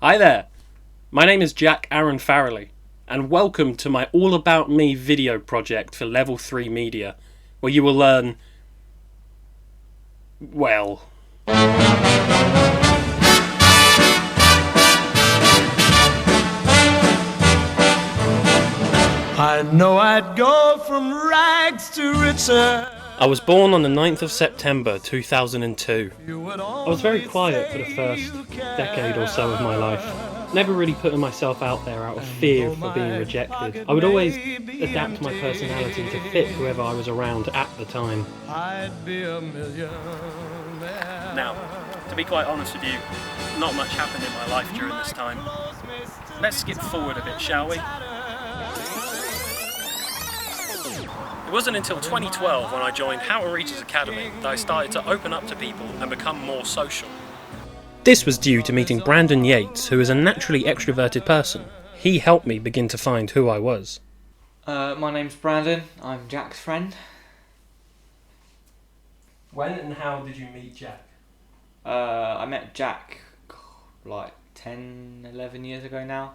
Hi there, my name is Jack Aaron Farrelly, and welcome to my All About Me video project for Level 3 Media, where you will learn, well... I know I'd go from rags to riches. I was born on the 9th of September 2002. I was very quiet for the first decade or so of my life, never really putting myself out there out of fear for being rejected. I would always adapt my personality to fit whoever I was around at the time. I'd be a millionaire. Now, to be quite honest with you, not much happened in my life during this time. Let's skip forward a bit, shall we? It wasn't until 2012 when I joined How to Reach's Academy that I started to open up to people and become more social. This was due to meeting Brandon Yates, who is a naturally extroverted person. He helped me begin to find who I was. My name's Brandon, I'm Jack's friend. When and how did you meet Jack? I met Jack like 10, 11 years ago now.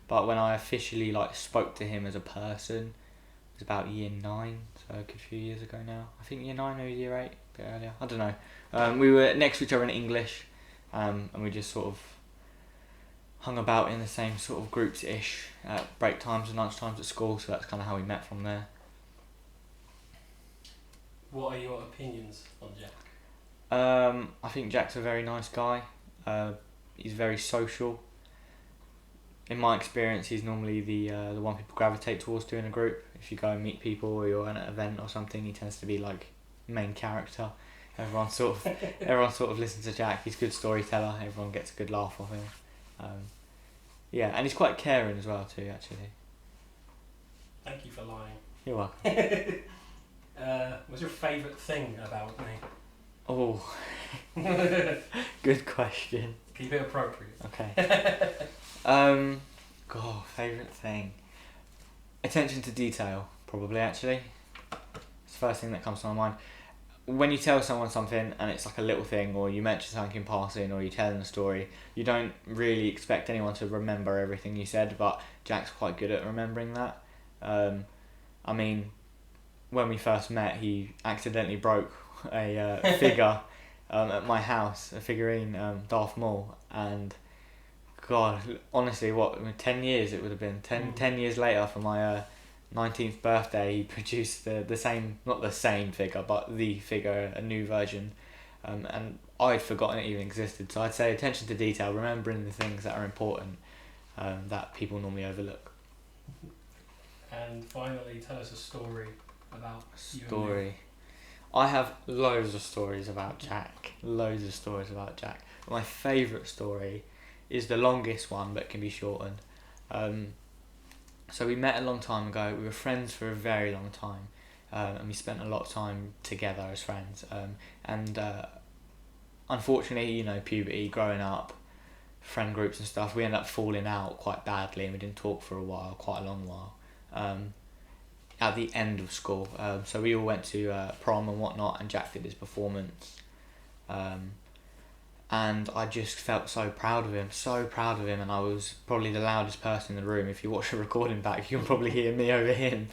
But when I officially spoke to him as a person, it was about year 9, so a good few years ago now. I think year 9, maybe year 8, a bit earlier. I don't know. We were next to each other in English, and we just sort of hung about in the same sort of groups-ish at break times and lunch times at school, so that's kind of how we met from there. What are your opinions on Jack? I think Jack's a very nice guy. He's very social. In my experience, he's normally the one people gravitate towards doing a group. If you go and meet people or you're at an event or something, he tends to be main character. Everyone sort of listens to Jack. He's a good storyteller. Everyone gets a good laugh off him. Yeah, and he's quite caring as well too, actually. Thank you for lying. You're welcome. What's your favourite thing about me? Oh, good question. Keep it appropriate. Okay. God, favourite thing. Attention to detail, probably, actually. It's the first thing that comes to my mind. When you tell someone something and it's a little thing, or you mention something in passing, or you're telling a story, you don't really expect anyone to remember everything you said, but Jack's quite good at remembering that. I mean, when we first met, he accidentally broke a figure at my house, a figurine, Darth Maul, and God, honestly, 10 years it would have been. 10 years later, for my 19th birthday, he produced the same, not the same figure, but the figure, a new version, and I'd forgotten it even existed. So I'd say attention to detail, remembering the things that are important, that people normally overlook. And finally, tell us a story about you and me. Story. I have loads of stories about Jack. My favourite story is the longest one, but can be shortened. So we met a long time ago. We were friends for a very long time, and we spent a lot of time together as friends. And unfortunately, puberty, growing up, friend groups and stuff, we ended up falling out quite badly, and we didn't talk for a while, quite a long while. At the end of school, so we all went to prom and whatnot, and Jack did his performance, and I just felt so proud of him, and I was probably the loudest person in the room. If you watch the recording back, you can probably hear me over him.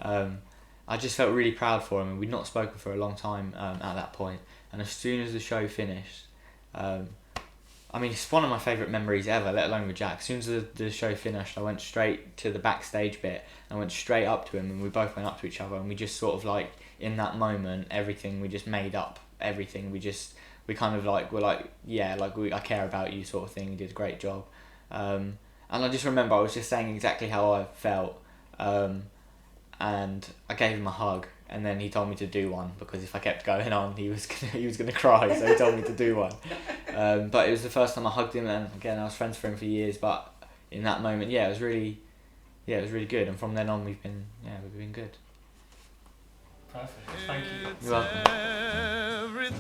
I just felt really proud for him, and we'd not spoken for a long time at that point, and as soon as the show finished, it's one of my favourite memories ever, let alone with Jack. As soon as the show finished, I went straight to the backstage bit. I went straight up to him, and we both went up to each other, and we just sort of in that moment, everything, we just made up everything. We kind of I care about you sort of thing. You did a great job. And I just remember I was just saying exactly how I felt. And I gave him a hug, and then he told me to do one, because if I kept going on, he was gonna cry. So he told me to do one. But it was the first time I hugged him, and again, I was friends for him for years. But in that moment, it was really good. And from then on, we've been good. Perfect. Thank you. You're welcome.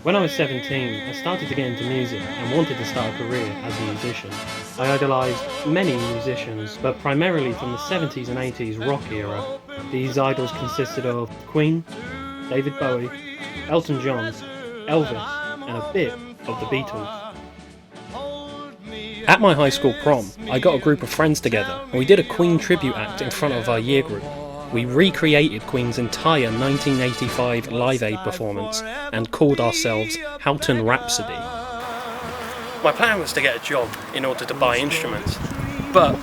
When I was 17, I started to get into music and wanted to start a career as a musician. I idolised many musicians, but primarily from the 70s and 80s rock era. These idols consisted of Queen, David Bowie, Elton John, Elvis, and a bit of the Beatles. At my high school prom, I got a group of friends together and we did a Queen tribute act in front of our year group. We recreated Queen's entire 1985 Live Aid performance and called ourselves Houghton Rhapsody. My plan was to get a job in order to buy instruments, but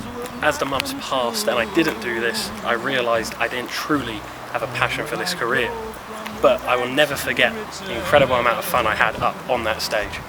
as the months passed and I didn't do this, I realised I didn't truly have a passion for this career. But I will never forget the incredible amount of fun I had up on that stage.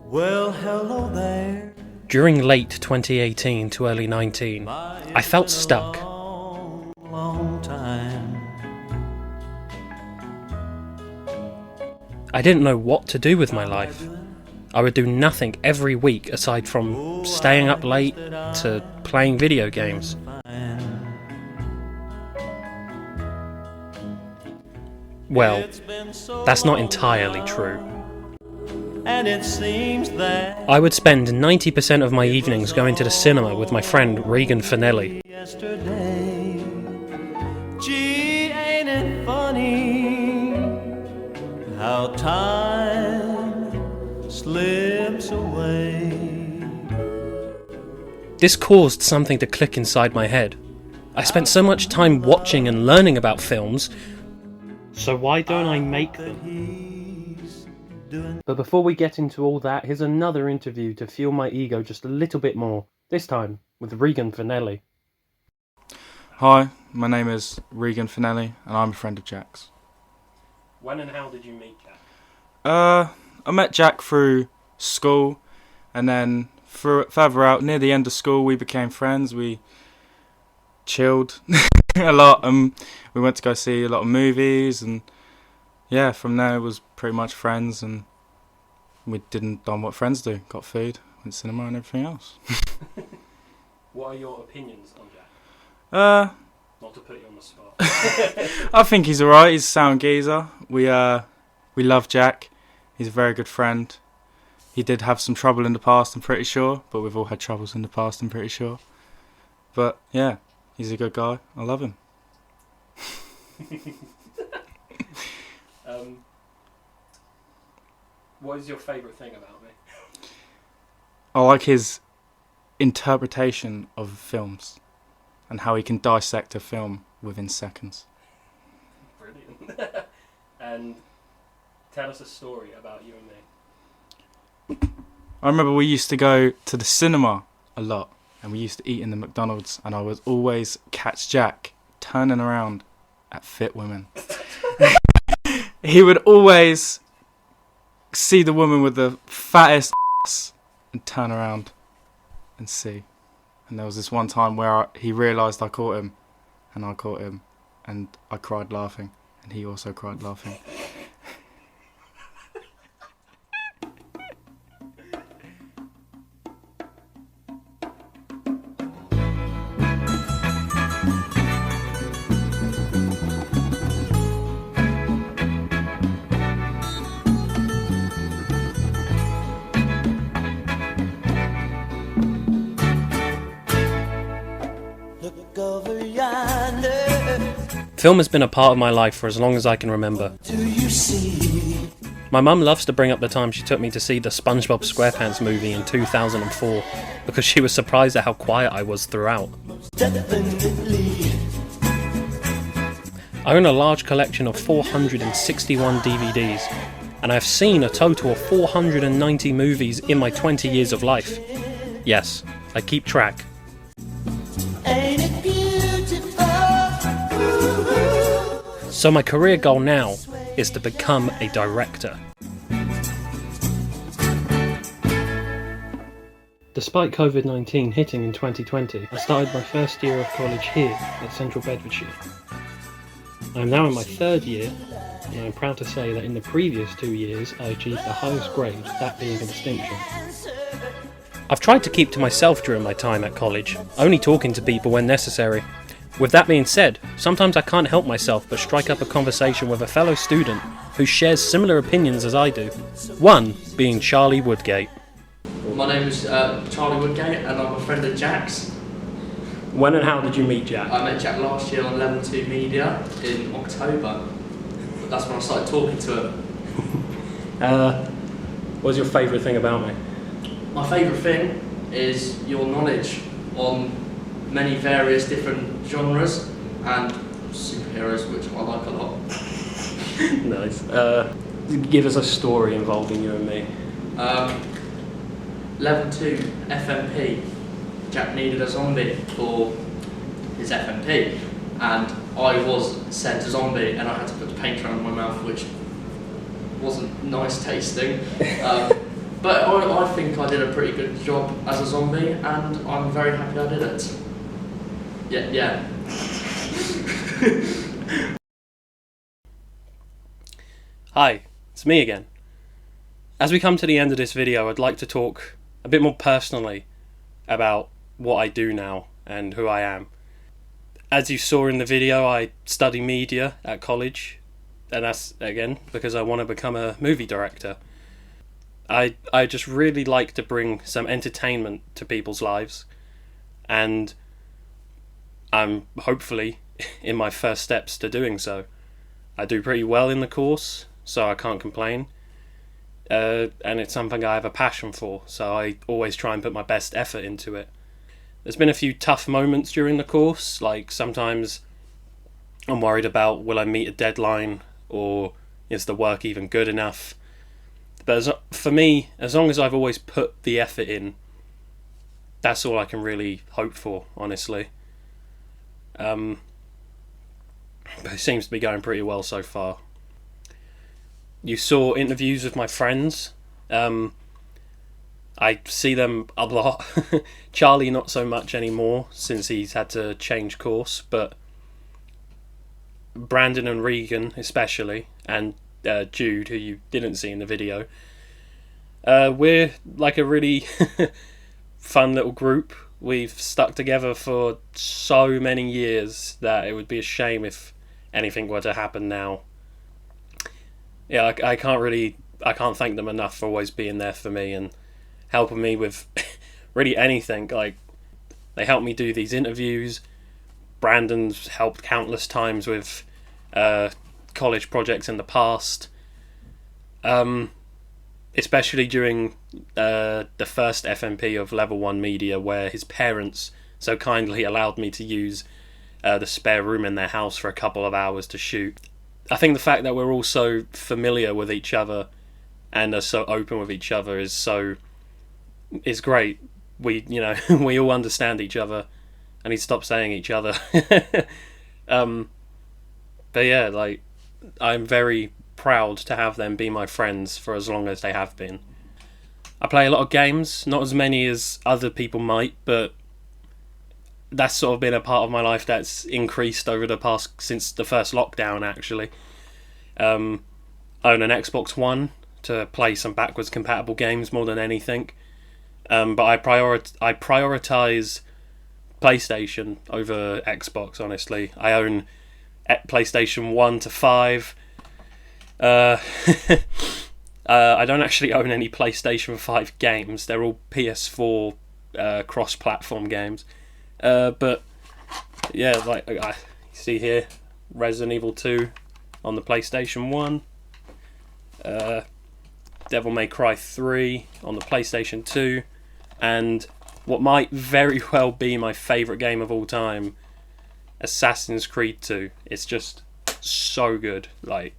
Well, hello there. During late 2018 to early 19, I felt stuck. Long time. I didn't know what to do with my life. I would do nothing every week aside from staying up late to playing video games. Well, that's not entirely true. And it seems that I would spend 90% of my evenings going to the cinema with my friend Regan Finelli. yesterday. Gee, ain't it funny how time slips away? This caused something to click inside my head. I spent so much time watching and learning about films, so why don't I make them? But before we get into all that, here's another interview to fuel my ego just a little bit more, this time with Regan Finelli. Hi, my name is Regan Finelli and I'm a friend of Jack's. When and how did you meet Jack? I met Jack through school, and then further out near the end of school we became friends. We chilled a lot and we went to go see a lot of movies, and yeah, from there it was pretty much friends, and we done what friends do, got food, went to cinema and everything else. What are your opinions on Jack? Not to put you on the spot. I think he's alright, he's a sound geezer. We love Jack, he's a very good friend. He did have some trouble in the past, I'm pretty sure, but we've all had troubles in the past, I'm pretty sure. But yeah, he's a good guy, I love him. What is your favourite thing about me? I like his interpretation of films and how he can dissect a film within seconds. Brilliant. And tell us a story about you and me. I remember we used to go to the cinema a lot, and we used to eat in the McDonald's, and I would always catch Jack turning around at fit women. He would always see the woman with the fattest ass and turn around and see. And there was this one time where he realised I caught him, and I caught him, and I cried laughing, and he also cried laughing. look over yonder. Film has been a part of my life for as long as I can remember. Do you see? My mum loves to bring up the time she took me to see the SpongeBob SquarePants movie in 2004 because she was surprised at how quiet I was throughout. Definitely. I own a large collection of 461 DVDs, and I have seen a total of 490 movies in my 20 years of life. Yes, I keep track. Ain't it beautiful? Ooh. So my career goal now is to become a director. Despite COVID-19 hitting in 2020, I started my first year of college here at Central Bedfordshire. I am now in my third year, and I am proud to say that in the previous 2 years I achieved the highest grade, that being a distinction. I've tried to keep to myself during my time at college, only talking to people when necessary. With that being said, sometimes I can't help myself but strike up a conversation with a fellow student who shares similar opinions as I do, one being Charlie Woodgate. My name is Charlie Woodgate and I'm a friend of Jack's. When and how did you meet Jack? I met Jack last year on Level 2 Media in October. That's when I started talking to him. What was your favourite thing about me? My favourite thing is your knowledge on many various different genres and superheroes, which I like a lot. Nice. Give us a story involving you and me. Level 2 FMP. Jack needed a zombie for his FMP, and I was sent a zombie, and I had to put the paint around my mouth, which wasn't nice tasting. But I think I did a pretty good job as a zombie, and I'm very happy I did it. Yeah. Hi, it's me again. As we come to the end of this video, I'd like to talk a bit more personally about what I do now and who I am. As you saw in the video, I study media at college, and that's, again, because I want to become a movie director. I just really like to bring some entertainment to people's lives, and I'm hopefully in my first steps to doing so. I do pretty well in the course, so I can't complain. And it's something I have a passion for, so I always try and put my best effort into it. There's been a few tough moments during the course, like sometimes I'm worried about will I meet a deadline, or is the work even good enough? But for me, as long as I've always put the effort in, that's all I can really hope for, honestly. But it seems to be going pretty well so far. You saw interviews with my friends. I see them a lot. Charlie not so much anymore since he's had to change course, but Brandon and Regan especially, and Jude, who you didn't see in the video. We're like a really fun little group. We've stuck together for so many years that it would be a shame if anything were to happen now. Yeah, I can't thank them enough for always being there for me and helping me with really anything. Like, they helped me do these interviews. Brandon's helped countless times with college projects in the past. Especially during the first FMP of Level 1 Media, where his parents so kindly allowed me to use the spare room in their house for a couple of hours to shoot. I think the fact that we're all so familiar with each other and are so open with each other is great. We we all understand each other. I need to stop saying each other. But yeah, like, I'm very proud to have them be my friends for as long as they have been. I play a lot of games, not as many as other people might, but that's sort of been a part of my life that's increased over the past, since the first lockdown actually. I own an Xbox One to play some backwards compatible games more than anything. But I prioritise PlayStation over Xbox, honestly. I own PlayStation 1 to 5. I don't actually own any PlayStation 5 games. They're all PS4 cross-platform games. But yeah, like you see here, Resident Evil 2 on the PlayStation 1. Devil May Cry 3 on the PlayStation 2. And what might very well be my favourite game of all time, Assassin's Creed 2. It's just so good. Like,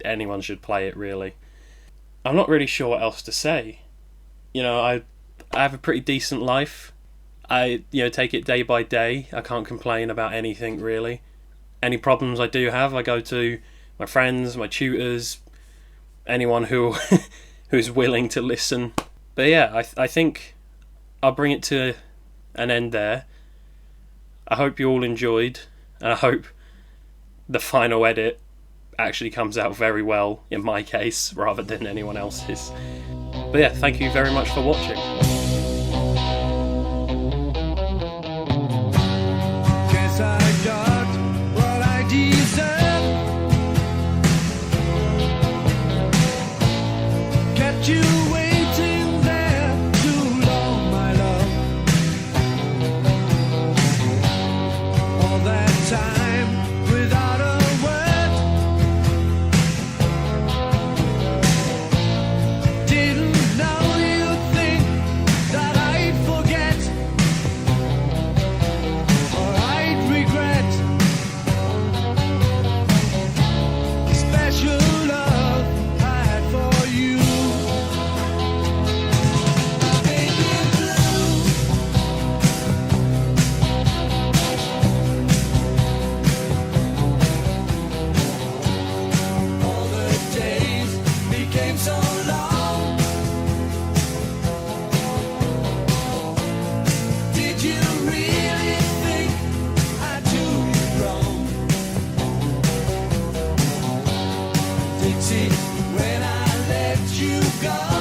anyone should play it, really. I'm not really sure what else to say. I have a pretty decent life. I take it day by day. I can't complain about anything, really. Any problems I do have, I go to my friends, my tutors, anyone who's willing to listen. But yeah, I think I'll bring it to an end there. I hope you all enjoyed, and I hope the final edit actually comes out very well in my case rather than anyone else's. But yeah, thank you very much for watching. Guess I got what I deserve. kept you waiting there too long, my love. All that time without a word. Didn't know you'd think that I'd forget or I'd regret. Special love I had for you. Baby blue. All the days became so long. Did you really think I'd do you wrong? Dixie, when I let you go.